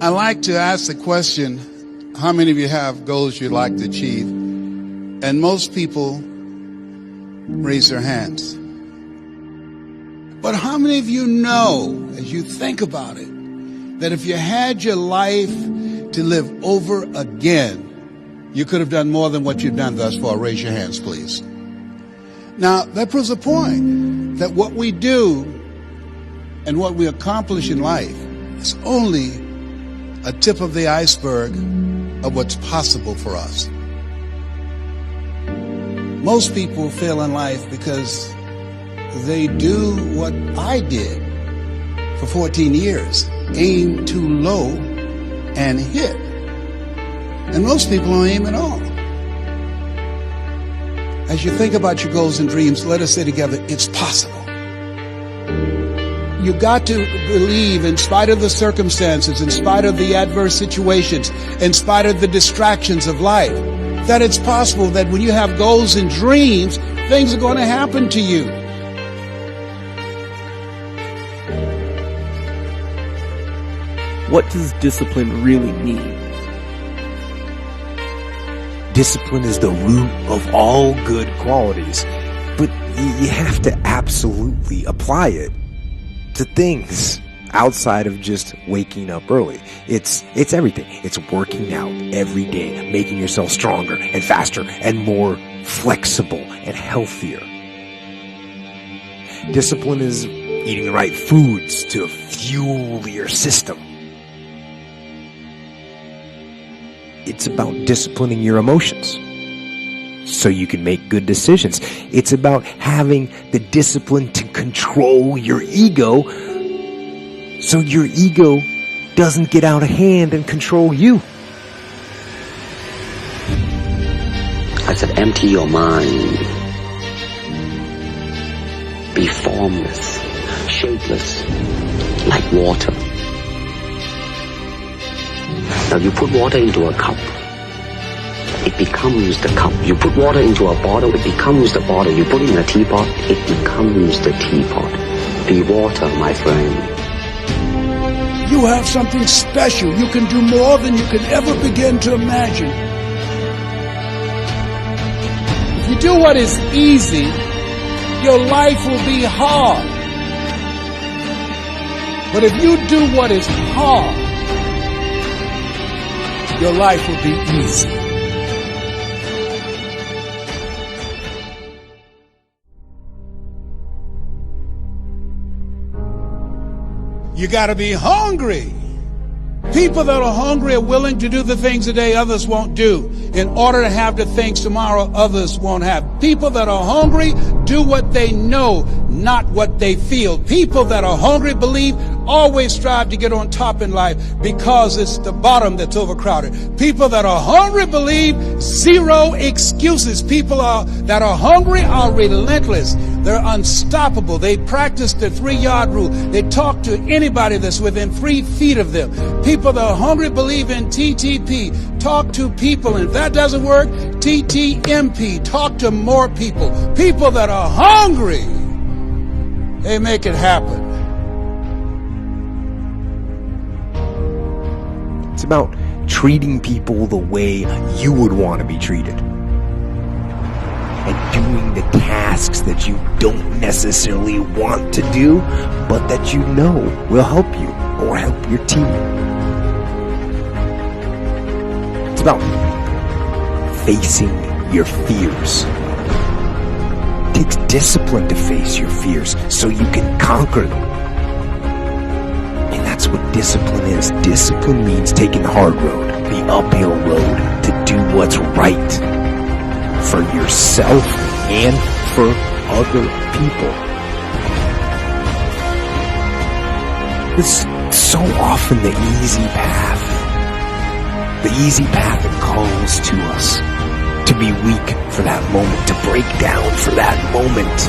I like to ask the question, how many of you have goals you'd like to achieve? And most people raise their hands. But how many of you know, as you think about it, that if you had your life to live over again, you could have done more than what you've done thus far? Raise your hands, please. Now, that proves a point that what we do and what we accomplish in life is only a tip of the iceberg of what's possible for us. Most people fail in life because they do what I did for 14 years, aim too low and hit. And most people don't aim at all. As you think about your goals and dreams, let us say together, it's possible. You got to believe, in spite of the circumstances, in spite of the adverse situations, in spite of the distractions of life, that it's possible that when you have goals and dreams, things are going to happen to you. What does discipline really mean? Discipline is the root of all good qualities, but you have to absolutely apply it to things outside of just waking up early. It's everything. It's working out every day, making yourself stronger and faster and more flexible and healthier. Discipline is eating the right foods to fuel your system. It's about disciplining your emotions so you can make good decisions. It's about having the discipline to control your ego so your ego doesn't get out of hand and control you. I said, empty your mind. Be formless, shapeless, like water. Now you put water into a cup, it becomes the cup. You put water into a bottle, it becomes the bottle. You put it in a teapot, it becomes the teapot. Be water, my friend. You have something special. You can do more than you can ever begin to imagine. If you do what is easy, your life will be hard. But if you do what is hard, your life will be easy. You got to be hungry. People that are hungry are willing to do the things today others won't do in order to have the things tomorrow others won't have. People that are hungry do what they know, not what they feel. People that are hungry believe always strive to get on top in life because it's the bottom that's overcrowded. People that are hungry believe zero excuses. People that are hungry are relentless. They're unstoppable. They practice the 3-yard rule. They talk to anybody that's within 3 feet of them. People that are hungry believe in TTP. Talk to people. And if that doesn't work, TTMP. Talk to more people. People that are hungry, they make it happen. It's about treating people the way you would want to be treated. And doing the tasks that you don't necessarily want to do, but that you know will help you or help your team. It's about facing your fears. It takes discipline to face your fears so you can conquer them. And that's what discipline is. Discipline means taking the hard road, the uphill road, to do what's right for yourself and for other people. It's so often the easy path. The easy path that calls to us to be weak for that moment, to break down for that moment,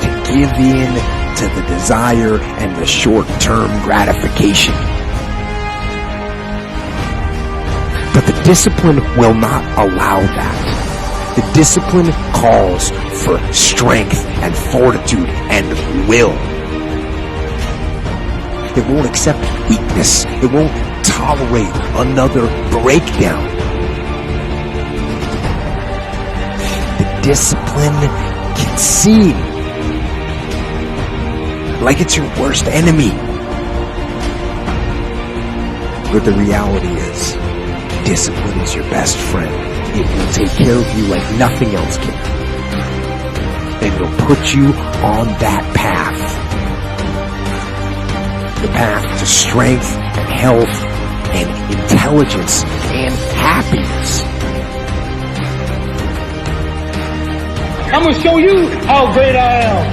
to give in to the desire and the short-term gratification. But the discipline will not allow that. The discipline calls for strength and fortitude and will. It won't accept weakness. It won't tolerate another breakdown. The discipline can seem like it's your worst enemy. But the reality is, discipline is your best friend. It will take care of you like nothing else can. And it'll put you on that path. The path to strength and health and intelligence and happiness. I'm going to show you how great I am.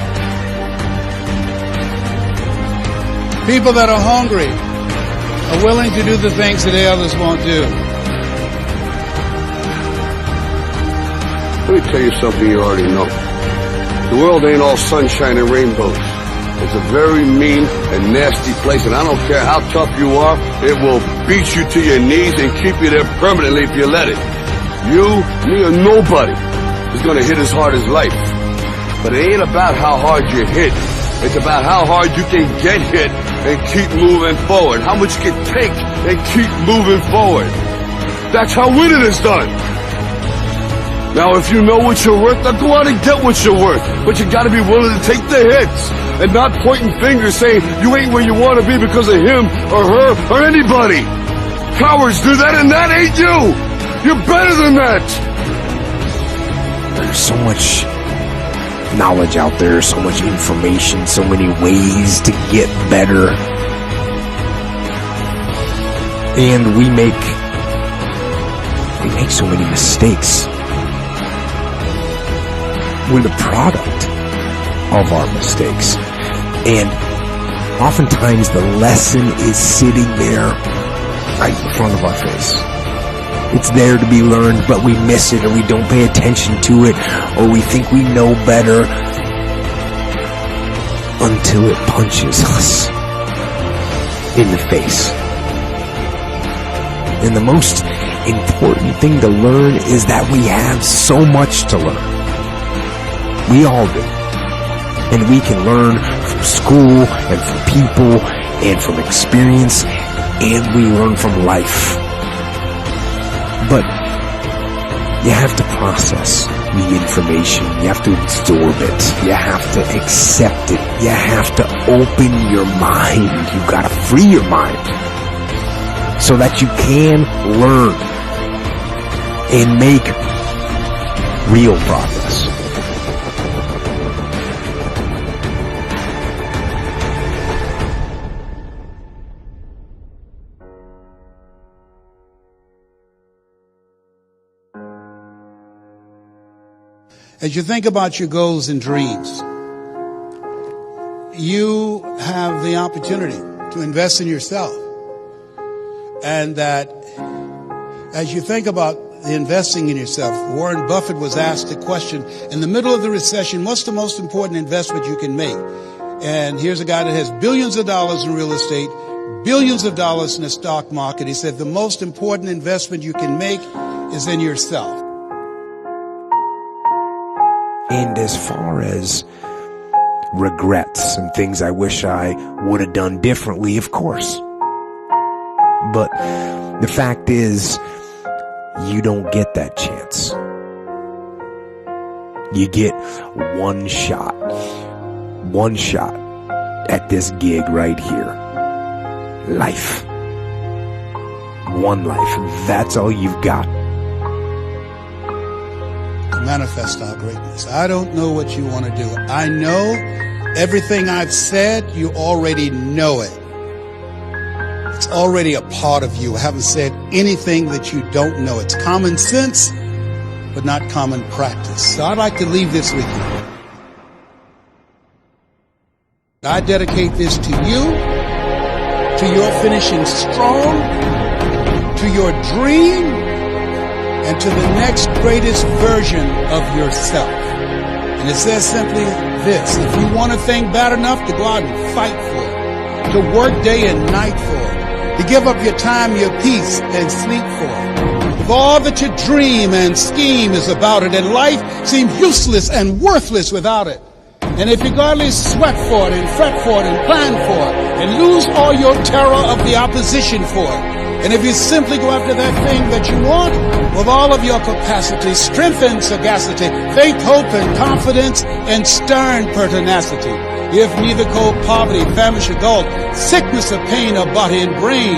People that are hungry are willing to do the things that others won't do. Let me tell you something you already know. The world ain't all sunshine and rainbows. It's a very mean and nasty place, and I don't care how tough you are, it will beat you to your knees and keep you there permanently if you let it. You, me, or nobody is going to hit as hard as life. But it ain't about how hard you hit. It's about how hard you can get hit and keep moving forward. How much you can take and keep moving forward. That's how winning is done. Now, if you know what you're worth, now go out and get what you're worth. But you gotta be willing to take the hits and not pointing fingers saying you ain't where you want to be because of him or her or anybody. Cowards do that, and that ain't you. You're better than that. There's so much knowledge out there, so much information, so many ways to get better. And we make so many mistakes. We're the product of our mistakes. And oftentimes the lesson is sitting there right in front of our face. It's there to be learned, but we miss it, or we don't pay attention to it, or we think we know better until it punches us in the face. And the most important thing to learn is that we have so much to learn. We all do. And we can learn from school and from people and from experience, and we learn from life. But you have to process the information. You have to absorb it. You have to accept it. You have to open your mind. You've got to free your mind so that you can learn and make real progress. As you think about your goals and dreams, you have the opportunity to invest in yourself. And that as you think about the investing in yourself, Warren Buffett was asked the question, in the middle of the recession, what's the most important investment you can make? And here's a guy that has billions of dollars in real estate, billions of dollars in the stock market. He said the most important investment you can make is in yourself. And as far as regrets and things I wish I would have done differently, of course. But the fact is, you don't get that chance. You get one shot at this gig right here. Life. One life. That's all you've got. Manifest our greatness. I don't know what you want to do. I know everything I've said, you already know it. It's already a part of you. I haven't said anything that you don't know. It's common sense, but not common practice. So I'd like to leave this with you. I dedicate this to you, to your finishing strong, to your dream, and to the next greatest version of yourself. And it says simply this: if you want a thing bad enough to go out and fight for it, to work day and night for it, to give up your time, your peace, and sleep for it, if all that you dream and scheme is about it, and life seems useless and worthless without it, And if you godly sweat for it and fret for it and plan for it and lose all your terror of the opposition for it, and if you simply go after that thing that you want with all of your capacity, strength and sagacity, faith, hope and confidence, and stern pertinacity, if neither cold poverty, famish or gold, sickness or pain or body and brain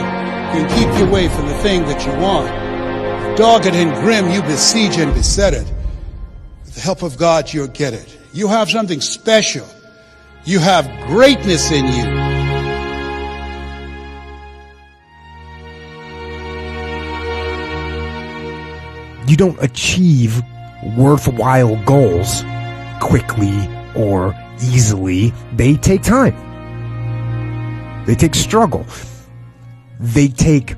can keep you away from the thing that you want, dogged and grim you besiege and beset it, with the help of God you'll get it. You have something special. You have greatness in you. You don't achieve worthwhile goals quickly or easily. They take time. They take struggle. They take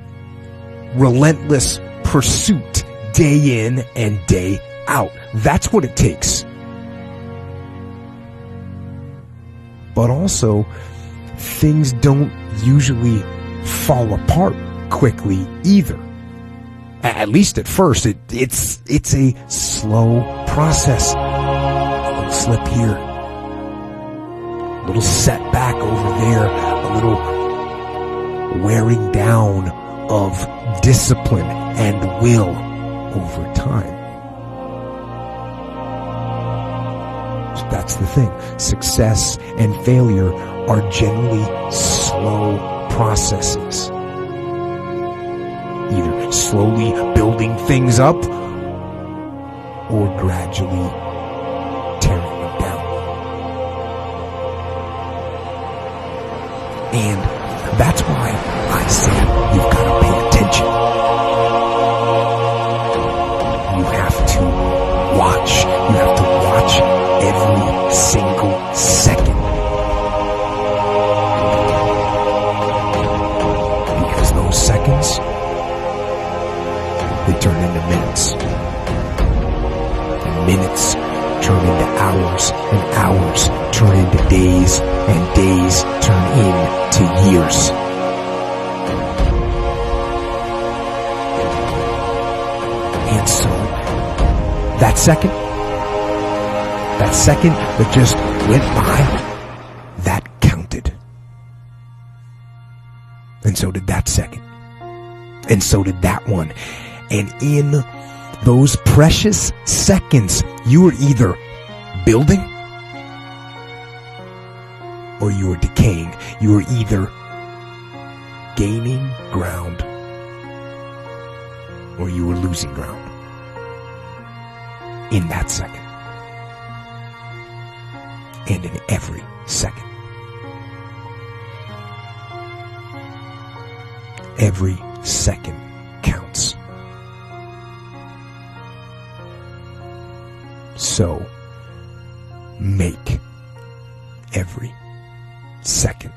relentless pursuit day in and day out. That's what it takes. But also, things don't usually fall apart quickly either. At least at first, it's a slow process. A little slip here, a little setback over there, a little wearing down of discipline and will over time. That's the thing. Success and failure are generally slow processes. Either slowly building things up or gradually tearing them down. And that's why I say you've got to pay attention. You have to watch. You have to watch every single second. Because those seconds, they turn into minutes. And minutes turn into hours. And hours turn into days. And days turn into years. And so, that second that just went by, that counted. And so did that second. And so did that one. And in those precious seconds, you were either building or you were decaying. You were either gaining ground or you were losing ground in that second. And in every second. Every second counts. So, make every second